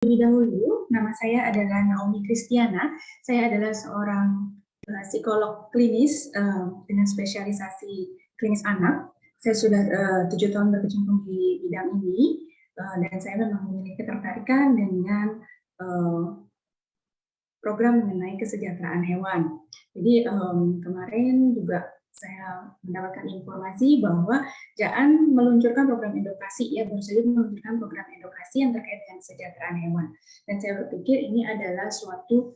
Terlebih dahulu, nama saya adalah Naomi Kristiana. Saya adalah seorang psikolog klinis dengan spesialisasi klinis anak. Saya sudah 7 tahun berkecimpung di bidang ini, dan saya memang memiliki ketertarikan dengan program mengenai kesejahteraan hewan. Jadi kemarin juga saya mendapatkan informasi bahwa Jaan meluncurkan program edukasi, ya, baru saja meluncurkan program edukasi yang terkait dengan kesejahteraan hewan. Dan saya berpikir ini adalah suatu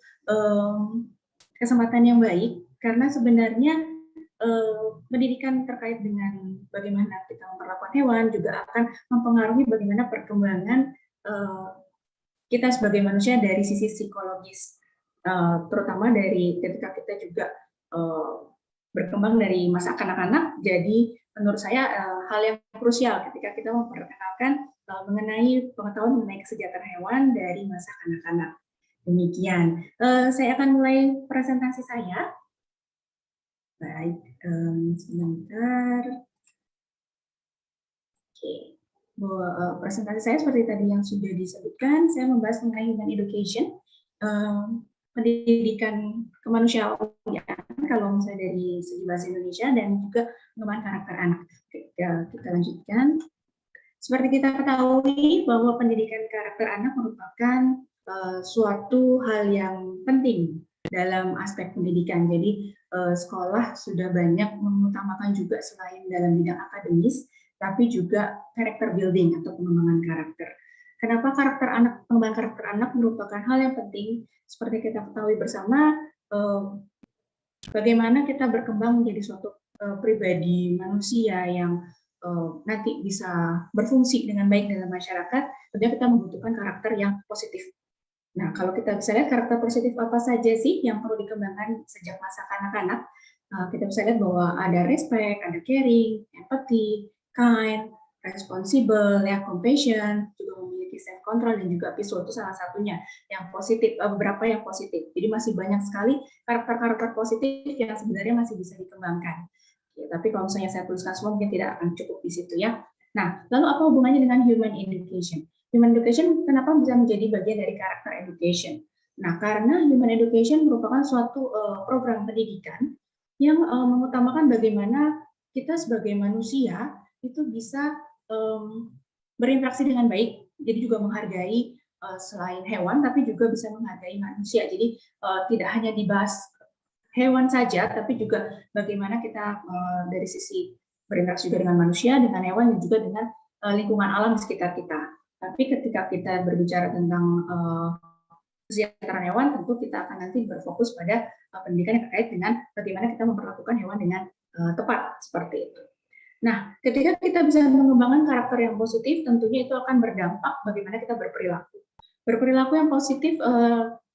kesempatan yang baik, karena sebenarnya pendidikan terkait dengan bagaimana kita memperlakukan hewan juga akan mempengaruhi bagaimana perkembangan kita sebagai manusia dari sisi psikologis, terutama dari ketika kita juga berkembang dari masa kanak-kanak. Jadi menurut saya hal yang krusial ketika kita memperkenalkan mengenai pengetahuan mengenai kesejahteraan hewan dari masa kanak-kanak. Demikian. Saya akan mulai presentasi saya. Baik, sebentar. Oke. Presentasi saya seperti tadi yang sudah disebutkan, saya membahas mengenai human education, pendidikan kemanusiaan, kalau misalnya dari segi bahasa Indonesia, dan juga pengembangan karakter anak. Kita lanjutkan. Seperti kita ketahui bahwa pendidikan karakter anak merupakan suatu hal yang penting dalam aspek pendidikan. Jadi sekolah sudah banyak mengutamakan juga selain dalam bidang akademis, tapi juga karakter building atau pengembangan karakter. Kenapa pengembangan karakter anak merupakan hal yang penting? Seperti kita ketahui bersama, bagaimana kita berkembang menjadi suatu pribadi manusia yang nanti bisa berfungsi dengan baik dalam masyarakat, tentunya kita membutuhkan karakter yang positif. Nah, kalau kita bisa lihat karakter positif apa saja sih yang perlu dikembangkan sejak masa kanak-kanak, kita bisa lihat bahwa ada respect, ada caring, empathy, kind, responsible, ya, compassion, juga memiliki self control, dan juga peaceful. Itu salah satunya yang positif, beberapa yang positif. Jadi masih banyak sekali karakter-karakter positif yang sebenarnya masih bisa dikembangkan. Ya, tapi kalau misalnya saya tuliskan semua mungkin tidak akan cukup di situ, ya. Nah, lalu apa hubungannya dengan human education? Human education kenapa bisa menjadi bagian dari karakter education? Nah, karena human education merupakan suatu program pendidikan yang mengutamakan bagaimana kita sebagai manusia itu bisa berinteraksi dengan baik, jadi juga menghargai selain hewan, tapi juga bisa menghargai manusia. Jadi tidak hanya dibahas hewan saja, tapi juga bagaimana kita dari sisi berinteraksi juga dengan manusia, dengan hewan, dan juga dengan lingkungan alam di sekitar kita. Tapi ketika kita berbicara tentang kesejahteraan hewan, tentu kita akan nanti berfokus pada pendidikan yang terkait dengan bagaimana kita memperlakukan hewan dengan tepat, seperti itu. Nah, ketika kita bisa mengembangkan karakter yang positif, tentunya itu akan berdampak bagaimana kita berperilaku. Berperilaku yang positif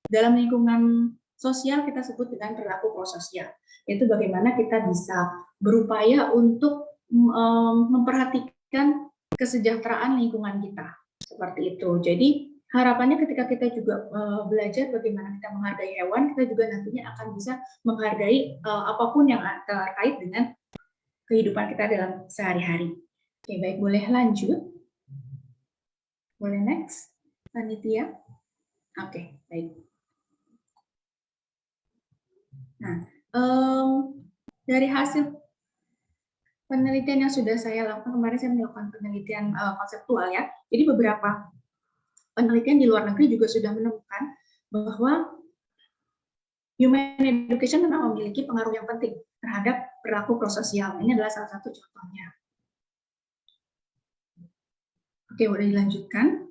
dalam lingkungan sosial kita sebut dengan perilaku prososial, yaitu bagaimana kita bisa berupaya untuk memperhatikan kesejahteraan lingkungan kita, seperti itu. Jadi harapannya ketika kita juga belajar bagaimana kita menghargai hewan, kita juga nantinya akan bisa menghargai apapun yang terkait dengan kehidupan kita dalam sehari-hari. Oke, baik, boleh lanjut. Boleh next, panitia. Oke, baik. Nah, dari hasil penelitian yang sudah saya lakukan, kemarin saya melakukan penelitian konseptual, ya. Jadi beberapa penelitian di luar negeri juga sudah menemukan bahwa human education memang memiliki pengaruh yang penting terhadap perilaku prososial. Ini adalah salah satu contohnya. Oke, boleh dilanjutkan.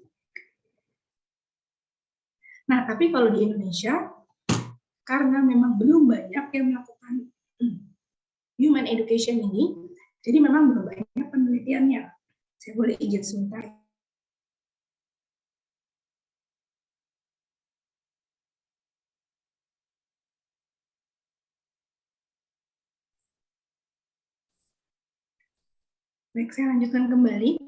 Nah, tapi kalau di Indonesia, karena memang belum banyak yang melakukan human education ini, jadi memang belum banyak penelitiannya. Saya boleh izin sebentar. Baik, saya lanjutkan kembali.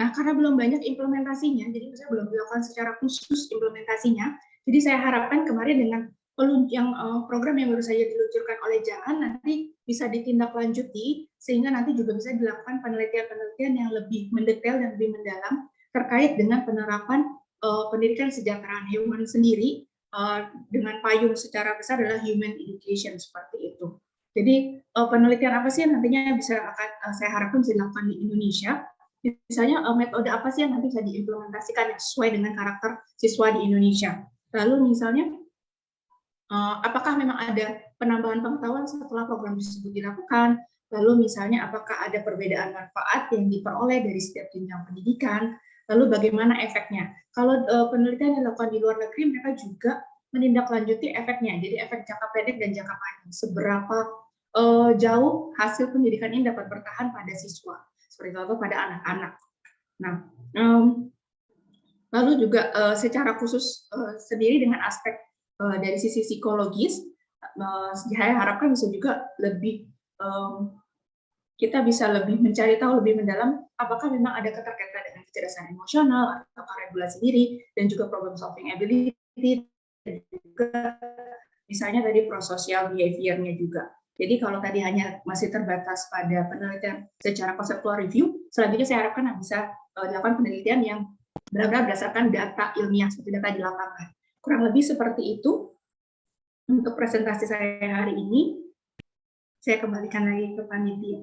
Nah, karena belum banyak implementasinya, jadi saya belum dilakukan secara khusus implementasinya, jadi saya harapkan kemarin dengan program yang baru saja diluncurkan oleh Jaan nanti bisa ditindaklanjuti, sehingga nanti juga bisa dilakukan penelitian-penelitian yang lebih mendetail dan lebih mendalam terkait dengan penerapan pendidikan kesejahteraan hewan sendiri dengan payung secara besar adalah human education seperti itu. Jadi penelitian apa sih yang nantinya saya harapkan bisa dilakukan di Indonesia? Misalnya metode apa sih yang nanti bisa diimplementasikan yang sesuai dengan karakter siswa di Indonesia? Lalu misalnya apakah memang ada penambahan pengetahuan setelah program tersebut dilakukan? Lalu misalnya apakah ada perbedaan manfaat yang diperoleh dari setiap jenjang pendidikan? Lalu bagaimana efeknya? Kalau penelitian yang dilakukan di luar negeri, mereka juga menindaklanjuti efeknya. Jadi efek jangka pendek dan jangka panjang. Seberapa jauh hasil pendidikan ini dapat bertahan pada siswa, seperti itu, atau pada anak-anak. Nah, lalu juga secara khusus sendiri dengan aspek dari sisi psikologis, saya harapkan bisa juga lebih kita bisa lebih mencari tahu lebih mendalam apakah memang ada keterkaitan dengan kecerdasan emosional atau regulasi diri dan juga problem solving ability, dan juga misalnya tadi prosocial behavior-nya juga. Jadi kalau tadi hanya masih terbatas pada penelitian secara konseptual review, selanjutnya saya harapkan bisa dilakukan penelitian yang benar-benar berdasarkan data ilmiah, seperti data di lapangan. Kurang lebih seperti itu untuk presentasi saya hari ini. Saya kembalikan lagi ke panitia.